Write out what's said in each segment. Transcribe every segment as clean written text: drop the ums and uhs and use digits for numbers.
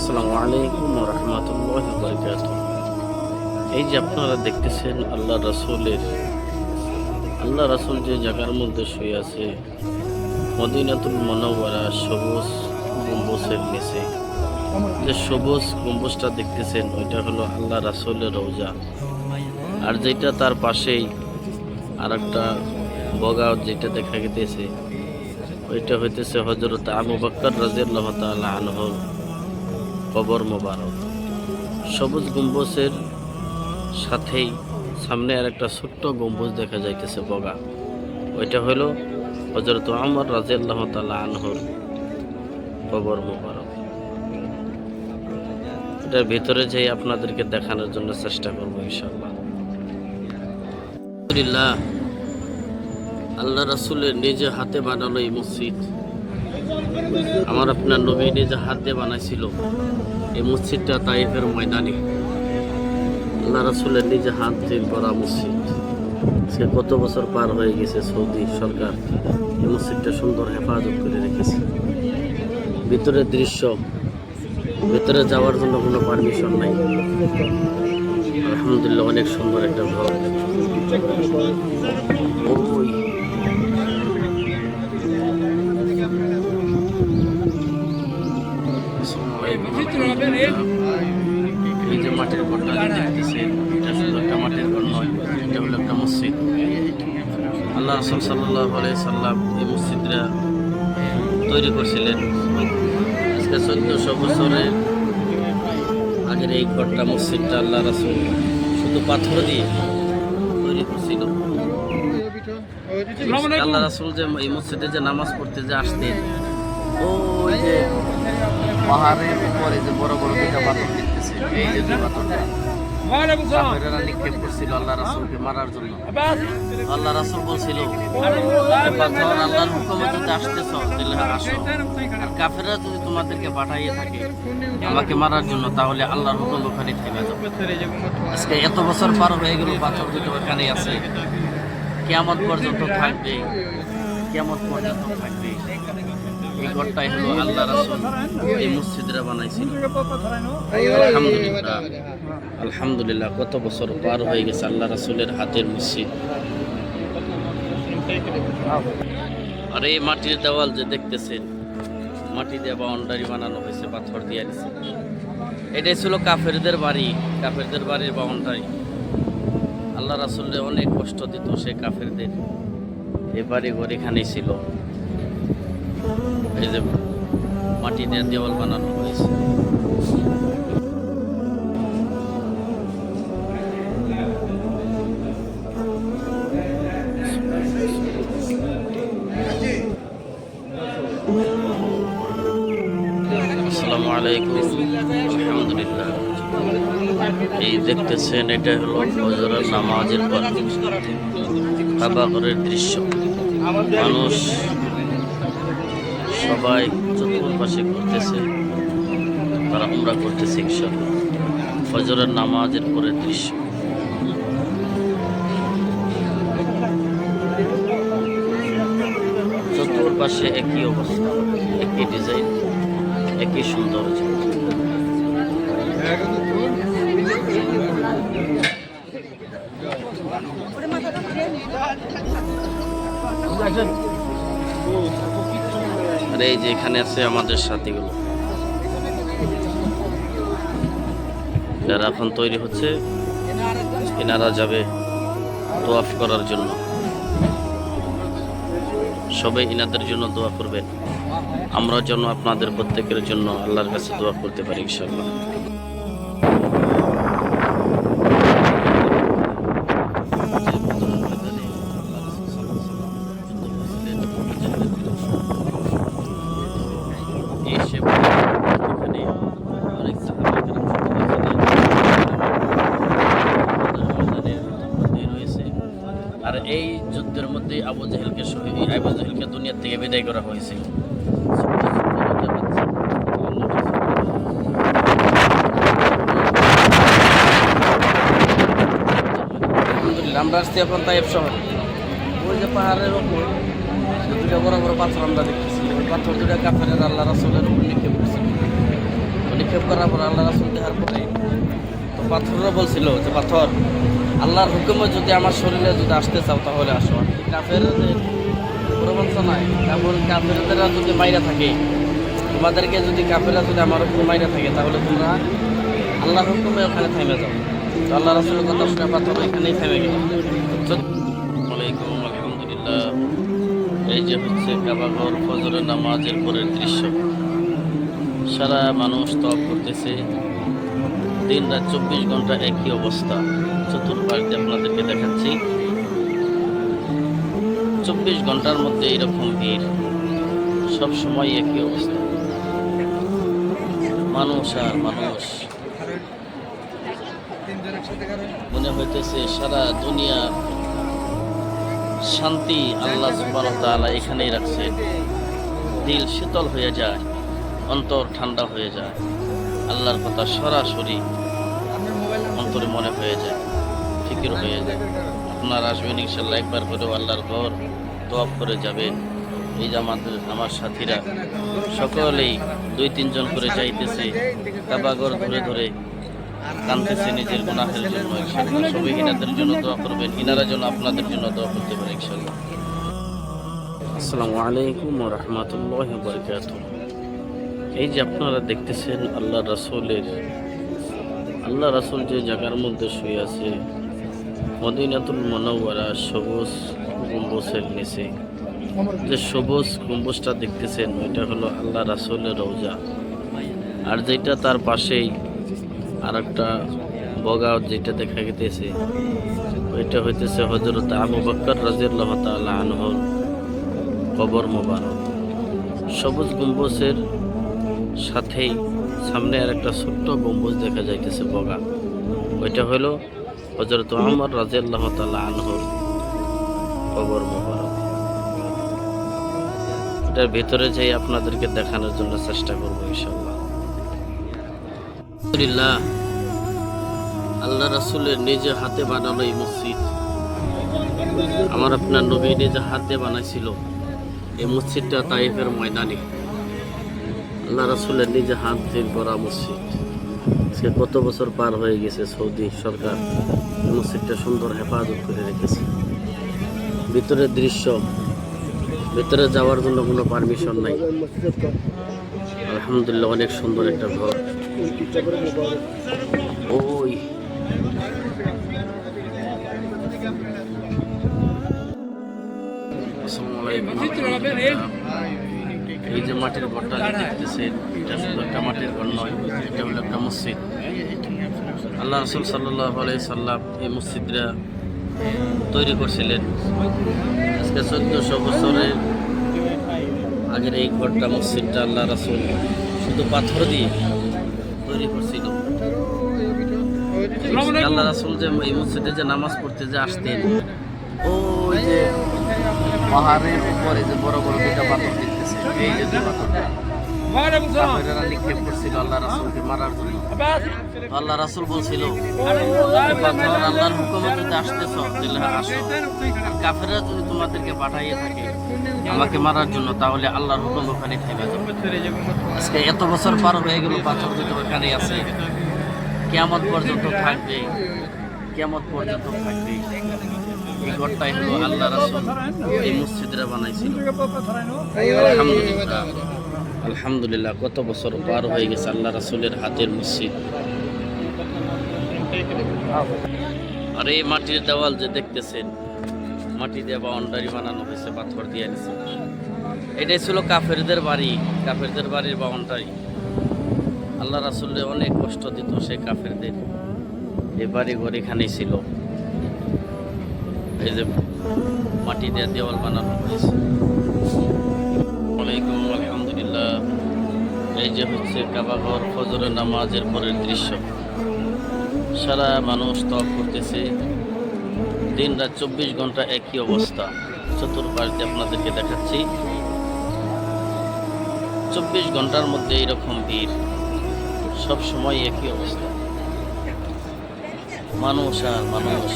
আসসালামু আলাইকুম ওয়া রাহমাতুল্লাহি ওয়া বারাকাতুহু। এই যে আপনারা দেখতেছেন আল্লাহ রাসূল যে জায়গার মধ্যে শুয়ে আছে মদিনাতুল মুনাওয়ারা সবুজ গম্বুজের নিচে, যে সবুজ গম্বুজটা দেখতেছেন ওইটা হলো আল্লাহ রাসূলের রওজা। আর যেটা তার পাশেই আর একটা বগা যেটা দেখা গেতেছে ওইটা হইতেছে হযরত আবু বকর রাদিয়াল্লাহু তাআলা আনহুর কবর মোবারক। সবুজ গম্বুজের সাথেই সামনে আর একটা ছোট্ট গম্বুজ দেখা যাইতেছে বগা, ওইটা হলো হযরত ওমর রাদিয়াল্লাহু তাআলা আনহুর কবর মোবারক। এটার ভিতরে যেই আপনাদেরকে দেখানোর জন্য চেষ্টা করবো ইনশাআল্লাহ। আলহামদুলিল্লাহ, আল্লাহ রাসূলের নিজে হাতে বানানো এই মসজিদ, আমার আপনার নবী নিজে হাত দিয়ে বানাইছিল এই মসজিদটা তাইফের ময়দানে। আল্লাহ রাসূলের নিজে হাত দিয়ে করা মসজিদ, সে কত বছর পার হয়ে গেছে, সৌদি সরকার এই মসজিদটা সুন্দর হেফাজত করে রেখেছে। ভিতরের দৃশ্য, ভিতরে যাওয়ার জন্য কোনো পারমিশন নাই। আলহামদুলিল্লাহ, অনেক সুন্দর একটা ঘর। এই যে মাটির ঘরটা দেখতেছেন, এটা শুধু একটা মাটির ঘর নয়, এটা হলো একটা মসজিদ। আল্লাহ রাসূল সাল্লাল্লাহু আলাইহি সাল্লাম এই মসজিদটা তৈরি করছিলেন আজকে 1400 বছরের আগের। এই ঘরটা মসজিদটা আল্লাহ রাসূল শুধু পাথর দিয়ে তৈরি করছিল। আল্লাহ রাসূল যে এই মসজিদে যে নামাজ পড়তে যে আসতেন, ওই যে পাহাড়ের উপরে যে বড় বড় দুইটা পাথর দেখতেছে, এই যে দুই পাথরটা কাফেররা নিক্ষেপ করছিল আল্লাহ রাসূলকে মারার জন্য। আল্লাহ রাসূল বলছিল, পাথর আল্লাহর হুকুমে যদি আসতেছ তাহলে আসো, আর কাফেররা যদি তোমাদেরকে পাঠাইয়ে থাকে আমাকে মারার জন্য তাহলে আল্লাহর হুকুম ওখানে থেমে যাবে। আজকে এত বছর পার হয়ে গেল, পাথর দুটো ওখানেই আছে, কিয়ামত পর্যন্ত থাকবে, কিয়ামত পর্যন্ত থাকবে। এই ঘরটাই হলো আল্লাহ রাসূল এই মসজিদরা বানাইছিল। আলহামদুলিল্লাহ, আলহামদুলিল্লাহ, কত বছর পার হয়ে গেছে আল্লাহ রাসূলের হাতের মসজিদ। আর এই মাটির দেওয়াল যে দেখতেছেন, মাটি দিয়ে বাউন্ডারি বানানো হয়েছে, পাথর দিয়ে নিছে। এটাই ছিল কাফেরদের বাড়ি, কাফেরদের বাড়ির বাউন্ডারি। আল্লাহ রাসূলের অনেক কষ্ট দিত সে কাফেরদের। এই বাড়ি ঘর এখানেই ছিল। এই যে মাটি দিয়ে দেওয়াল বানানো হয়েছে। আসসালামু আলাইকুম। আলহামদুলিল্লাহ, এই দেখতেছেন এটা হলো ফজরের নামাজের পর কাবা ঘরের দৃশ্য। মানুষ সবাই চতুর্পাশে করতেছে, তারা উমরা করতেছে ইনশাআল্লাহ। ফজরের নামাজের পরের দৃশ্য। চতুর্পাশে একই অবস্থা, একই ডিজাইন, একই সৌন্দর্য। আর এই যে এখানে আছে আমাদের সাথীগুলো, যারা এখন তৈরি হচ্ছে, এনারা যাবে তোয়াফ করার জন্য। সবাই ইনাদের জন্য দোয়া করবেন, আমরা যেন আপনাদের প্রত্যেকের জন্য আল্লাহর কাছে দোয়া করতে পারি ইনশাআল্লাহ। আর এই যুদ্ধের মধ্যে আবু জেহেলকে দুনিয়া থেকে বিদায় করা হয়েছিল। আমরা আসছি এখন তাইফ শহর। ওই যে পাহাড়ের উপর দুটো বড় বড় পাথর আমরা দেখতেছি, ওই পাথর দুটো কাফেরের আল্লাহ রাসূলের উপর নিক্ষেপ করছিল। নিক্ষেপ করার পর আল্লাহ রাসূল দেখার পরে তো পাথররা বলছিল যে পাথর আল্লাহর হুকুমে যদি আমার শরীরে যদি আসতে চাও তাহলে আসো। কাফেরদের প্রবঞ্চনায় কেবল কাফেররা যদি মাইরা থাকে, তোমাদেরকে যদি কাফেররা যদি আমার হুকুম মাইরা থাকে তাহলে তোমরা আল্লাহর হুকুমে ওখানে থেমে যাও। তো আল্লাহ রাসূলের কথা শুনে পাথর এখানেই থেমে গেল। আলাইকুম আলহামদুলিল্লাহ। এই যে হচ্ছে কাবাঘর ফজরের নামাজের পরের দৃশ্য। সারা মানুষ তওয়াফ করতেছে, দিন রাত 24 ঘন্টা একই অবস্থা। চতুর্পাশ দিয়ে আপনাদেরকে দেখাচ্ছি, 24 ঘন্টার মধ্যে এরকম ভিড়, সব সময় একই অবস্থা, মানুষ আর মানুষ। মনে হইতেছে সারা দুনিয়া শান্তি আল্লাহ সুবহানাহু ওয়া তাআলা এখানেই রাখছেন। দিল শীতল হয়ে যায়, অন্তর ঠান্ডা হয়ে যায়, আল্লাহর কথা সরাসরি অন্তরে মনে হয়ে যায়, ফিকির হয়ে যায়। আপনারা আসবেন ইনশাল্লাহ, একবার করেও আল্লাহর ঘর তওয়াফ করে যাবেন। এই যে আমার সাথীরা সকলেই 2-3 জন করে যাইতেছে, কাবাঘর ধরে ধরে কাঁদতেছে নিজের গুনাহের জন্য। ইনশাআল্লাহ সবাই ইনাদের জন্য দোয়া করবেন, ইনারা যেন আপনাদের জন্য দোয়া করতে পারে ইনশাআল্লাহ। আসসালামু আলাইকুম ওয়া রাহমাতুল্লাহি ওয়া বারাকাতুহু। এই যে আপনারা দেখতেছেন আল্লাহ রাসূল যে জায়গার মধ্যে শুয়ে আছে, মদিনাতুল মুনাওয়ারা সবুজ গম্বুজের নিচে, যে সবুজ গম্বুজটা দেখতেছেন ওইটা হলো আল্লাহ রাসূলের রওজা। আর যেটা তার পাশেই আর একটা বগা যেটা দেখা গেতেছে ওইটা হইতেছে হযরত আবু বকর রাদিয়াল্লাহু তাআলা আনহুর কবর মোবারক। সবুজ গম্বুজের সাথেই সামনে আর একটা ছোট্ট গম্বুজ দেখা যাইতেছে বগা, ওইটা হলো হযরত ওমর রাদিয়াল্লাহু তাআলা আনহুর কবর মোবারক। এটার ভিতরে যাই আপনাদেরকে দেখানোর জন্য চেষ্টা করবো ইনশাআল্লাহ। আলহামদুলিল্লাহ, আল্লাহ রাসূলের নিজে হাতে বানানো এই মসজিদ, আমার আপনার নবী নিজে হাতে বানাইছিল এই মসজিদটা তাইফের ময়দানে। আল্লাহ রাসূলের নিজে হাত দিয়ে করা মসজিদ, সে কত বছর পার হয়ে গেছে, সৌদি সরকার এই মসজিদটা সুন্দর হেফাজত করে রেখেছে। ভিতরের দৃশ্য, ভিতরে যাওয়ার জন্য কোনো পারমিশন নাই। আলহামদুলিল্লাহ, অনেক সুন্দর একটা ঘর। ওই এই যে মাটির ঘরটা দেখতেছেন, এটা শুধু একটা মাটির ঘর নয়, এটা হলো একটা মসজিদ। আল্লাহ রাসূল সাল্লাল্লাহু আলাইহি সাল্লাম এই মসজিদটা তৈরি করছিলেন আজকে 1400 বছরের আগের। এই ঘরটা মসজিদটা আল্লাহ রাসূল শুধু পাথর দিয়ে তৈরি করছিল। আল্লাহ রাসূল যে এই মসজিদে যে নামাজ পড়তে যে আসতেন, ওই যে পাহাড়ের উপরে যে বড় বড় দুইটা পাথর দেখতেছে, এই যে দুই পাথরটা কাফেররা নিক্ষেপ করছিল আল্লাহ রাসূলকে মারার জন্য। আল্লাহ রাসূল বলছিল, পাথর আল্লাহর হুকুমে যদি আসতেছ তাহলে আসো, কাফেররা যদি তোমাদেরকে পাঠাইয়ে থাকে আমাকে মারার জন্য তাহলে আল্লাহর হুকুম ওখানে থেমে যাবে। আজকে এত বছর পার হয়ে গেল, পাথর দুটো ওখানে আছে, কিয়ামত পর্যন্ত থাকবে, কিয়ামত পর্যন্ত থাকবে। এই ঘরটাই হলো আল্লাহ রাসূল এই মসজিদটা বানাইছিল। আলহামদুলিল্লাহ, আলহামদুলিল্লাহ, কত বছর পার হয়ে গেছে আল্লাহ রাসূলের হাতের মসজিদ। আর এই মাটির দেওয়াল যে দেখতেছেন, মাটি দিয়ে বাউন্ডারি বানানো হয়েছে, পাথর দিয়ে নিছে। এটাই ছিল কাফেরদের বাড়ি, কাফেরদের বাড়ির বাউন্ডারি। আল্লাহ রাসূলকে অনেক কষ্ট দিত সেই কাফেরদের। এই বাড়ি ঘর এখানেই ছিল, এই যে মাটি দিয়ে দেওয়াল বানানো হয়েছে। ওয়ালাইকুম আলহামদুলিল্লাহ। এই যে হচ্ছে কাবাঘর ফজরের নামাজের পরের দৃশ্য। সারা মানুষ তওয়াফ করতেছে, দিন রাত 24 ঘন্টা একই অবস্থা। চতুর্পাশ দিয়ে আপনাদেরকে দেখাচ্ছি, 24 ঘন্টার মধ্যে এরকম ভিড়, সব সময় একই অবস্থা, মানুষ আর মানুষ।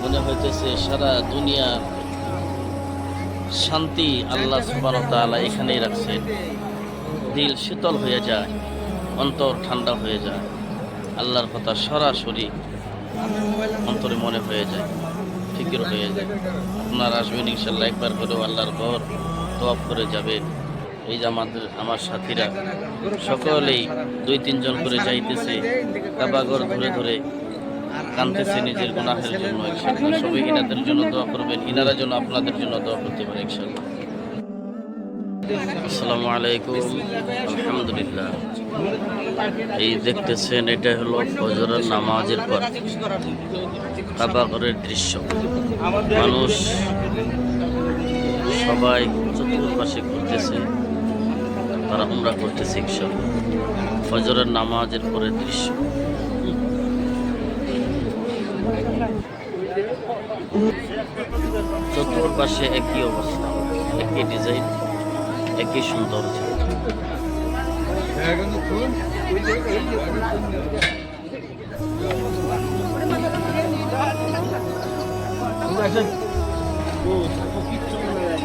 মনে হইতেছে সারা দুনিয়া শান্তি আল্লাহ সুবহানাহু ওয়া তাআলা এখানেই রাখছেন। দিল শীতল হয়ে যায়, অন্তর ঠান্ডা হয়ে যায়, আল্লাহর কথা সরাসরি অন্তরে মনে হয়ে যায়, ফিকির হয়ে যায়। আপনারা আসবেন ইনশাল্লাহ, একবার করেও আল্লাহর ঘর তওয়াফ করে যাবেন। এই যে আমার সাথীরা সকলেই 2-3 জন করে যাইতেছে, কাবাঘর ধরে ধরে কাঁদতেছে নিজের গুনাহের জন্য। ইনশাল্লাহ সবাই ইনাদের জন্য দোয়া করবেন, ইনারা যেন আপনাদের জন্য দোয়া করতে পারে ইনশাল্লাহ। আসসালামু আলাইকুম, আলহামদুলিল্লাহ। এই দেখতেছেন, এটা হলো ফজরের নামাজের পর কাবাঘরের দৃশ্য। মানুষ সবাই চতুর্পাশে ঘুরতেছে, তারা উমরা করতেছে ইনশাল্লাহ। ফজরের নামাজের পরের দৃশ্য। চতুর্পাশে একই অবস্থা, একই ডিজাইন, একই সৌন্দর্য।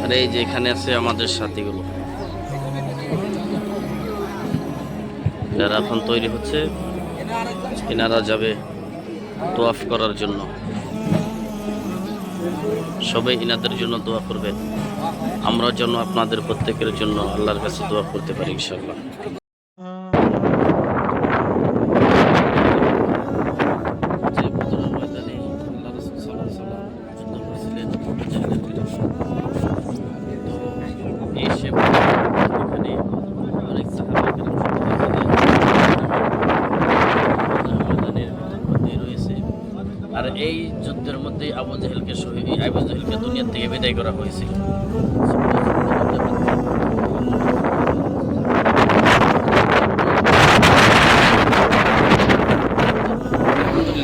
আর এই যে এখানে আছে আমাদের সাথীগুলো, যারা এখন তৈরি হচ্ছে, এনারা যাবে তোয়াফ করার জন্য। সবাই ইনাদের জন্য দোয়া করবেন, আমরা যেন আপনাদের প্রত্যেকের জন্য আল্লাহর কাছে দোয়া করতে পারি ইনশাআল্লাহ। আর এই যুদ্ধের মধ্যে আবু জাহেলকে দুনিয়া থেকে বিদায় করা হয়েছিল।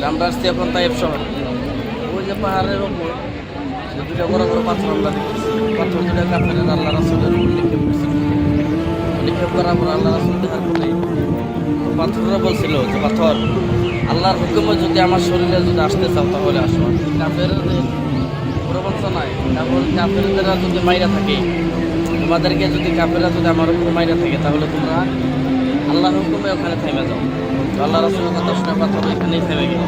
আমরা আসছি এখন তাইফ শহর। ওই যে পাহাড়ের ওপর দুটা বড় বড় পাথর আমরা দেখতেছি। পাথর দুটা কাফের আল্লাহ রাসূলের উপর নিক্ষেপ করছিল। নিক্ষেপ করার পর আল্লাহ রাসূল দেখার পরে পাথররা বলছিল যে, পাথর, আল্লাহর হুকুমে যদি আমার শরীরে যদি আসতে চাও তাহলে আসো। কাফেরদের প্রবঞ্চনায় কাফেররা যদি মাইরা থাকে, তোমাদেরকে যদি কাফেররা যদি আমার উপর মাইরা থাকে, তাহলে তোমরা আল্লাহর হুকুমে ওখানে থেমে যাও। আল্লাহ রাসূলের কথা শুনে পাথর এখানেই থেমে গেল।